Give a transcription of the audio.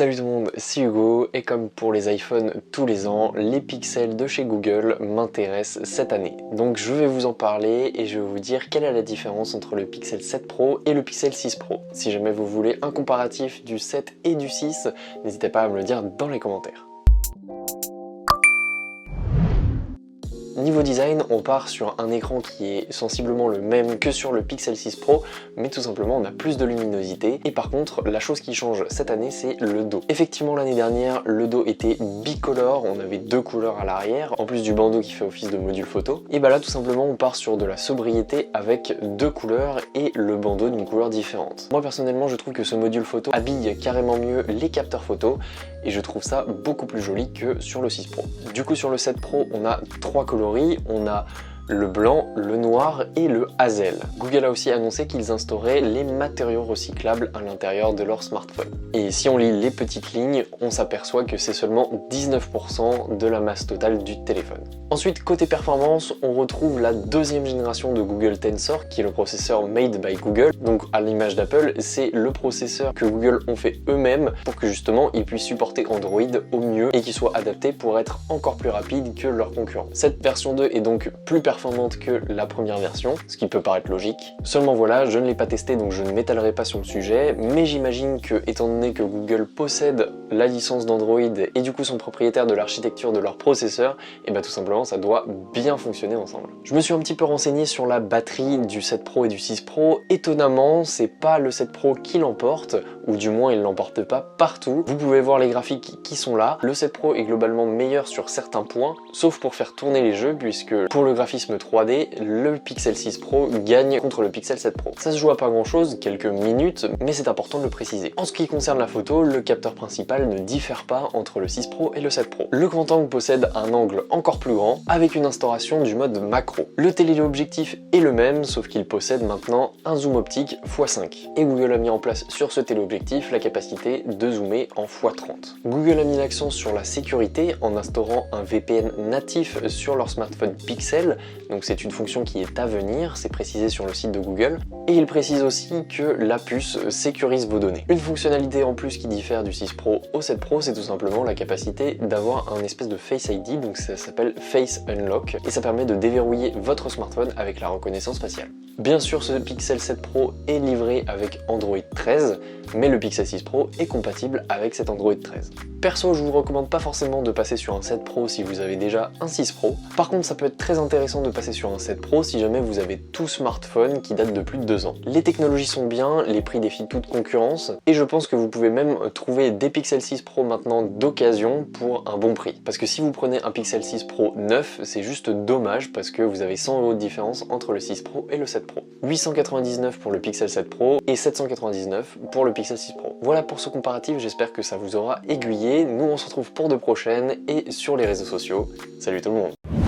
Salut tout le monde, c'est Hugo et comme pour les iPhones tous les ans, les pixels de chez Google m'intéressent cette année. Donc je vais vous en parler et je vais vous dire quelle est la différence entre le Pixel 7 Pro et le Pixel 6 Pro. Si jamais vous voulez un comparatif du 7 et du 6, n'hésitez pas à me le dire dans les commentaires. Niveau design, on part sur un écran qui est sensiblement le même que sur le Pixel 6 Pro, mais tout simplement on a plus de luminosité. Et par contre, la chose qui change cette année, c'est le dos. Effectivement, l'année dernière, le dos était bicolore, on avait deux couleurs à l'arrière, en plus du bandeau qui fait office de module photo. Et bah là, tout simplement, on part sur de la sobriété avec deux couleurs et le bandeau d'une couleur différente. Moi, personnellement, je trouve que ce module photo habille carrément mieux les capteurs photo, et je trouve ça beaucoup plus joli que sur le 6 Pro. Du coup, sur le 7 Pro, on a trois coloris. On a le blanc, le noir et le hazel. Google a aussi annoncé qu'ils instauraient les matériaux recyclables à l'intérieur de leur smartphone. Et si on lit les petites lignes, on s'aperçoit que c'est seulement 19% de la masse totale du téléphone. Ensuite, côté performance, on retrouve la deuxième génération de Google Tensor, qui est le processeur made by Google. Donc à l'image d'Apple, c'est le processeur que Google ont fait eux-mêmes pour que justement ils puissent supporter Android au mieux et qu'il soit adapté pour être encore plus rapide que leurs concurrents. Cette version 2 est donc plus performante que la première version, ce qui peut paraître logique. Seulement voilà, je ne l'ai pas testé donc je ne m'étalerai pas sur le sujet, mais j'imagine que, étant donné que Google possède la licence d'Android et du coup sont propriétaires de l'architecture de leur processeur, et bah tout simplement ça doit bien fonctionner ensemble. Je me suis un petit peu renseigné sur la batterie du 7 Pro et du 6 Pro. Étonnamment, c'est pas le 7 Pro qui l'emporte, ou du moins il l'emporte pas partout. Vous pouvez voir les graphiques qui sont là. Le 7 Pro est globalement meilleur sur certains points, sauf pour faire tourner les jeux, puisque pour le graphisme 3D, le Pixel 6 Pro gagne contre le Pixel 7 Pro. Ça se joue à pas grand chose, quelques minutes, mais c'est important de le préciser. En ce qui concerne la photo, le capteur principal ne diffère pas entre le 6 Pro et le 7 Pro. Le grand angle possède un angle encore plus grand, avec une instauration du mode macro. Le téléobjectif est le même, sauf qu'il possède maintenant un zoom optique x5. Et Google a mis en place sur ce téléobjectif la capacité de zoomer en x30. Google a mis l'accent sur la sécurité en instaurant un VPN natif sur leur smartphone Pixel. Donc c'est une fonction qui est à venir, c'est précisé sur le site de Google. Et il précise aussi que la puce sécurise vos données. Une fonctionnalité en plus qui diffère du 6 Pro au 7 Pro, c'est tout simplement la capacité d'avoir un espèce de Face ID, donc ça s'appelle Face Unlock, et ça permet de déverrouiller votre smartphone avec la reconnaissance faciale. Bien sûr, ce Pixel 7 Pro est livré avec Android 13, mais le Pixel 6 Pro est compatible avec cet Android 13. Perso, je vous recommande pas forcément de passer sur un 7 Pro si vous avez déjà un 6 Pro. Par contre, ça peut être très intéressant de passer sur un 7 Pro si jamais vous avez tout smartphone qui date de plus de 2 ans. Les technologies sont bien, les prix défient toute concurrence, et je pense que vous pouvez même trouver des Pixel 6 Pro maintenant d'occasion pour un bon prix. Parce que si vous prenez un Pixel 6 Pro neuf, c'est juste dommage parce que vous avez 100 € de différence entre le 6 Pro et le 7 Pro. 899 pour le Pixel 7 Pro et 799 pour le Pixel 6 Pro. Voilà pour ce comparatif, j'espère que ça vous aura aiguillé. Nous on se retrouve pour de prochaines et sur les réseaux sociaux. Salut tout le monde!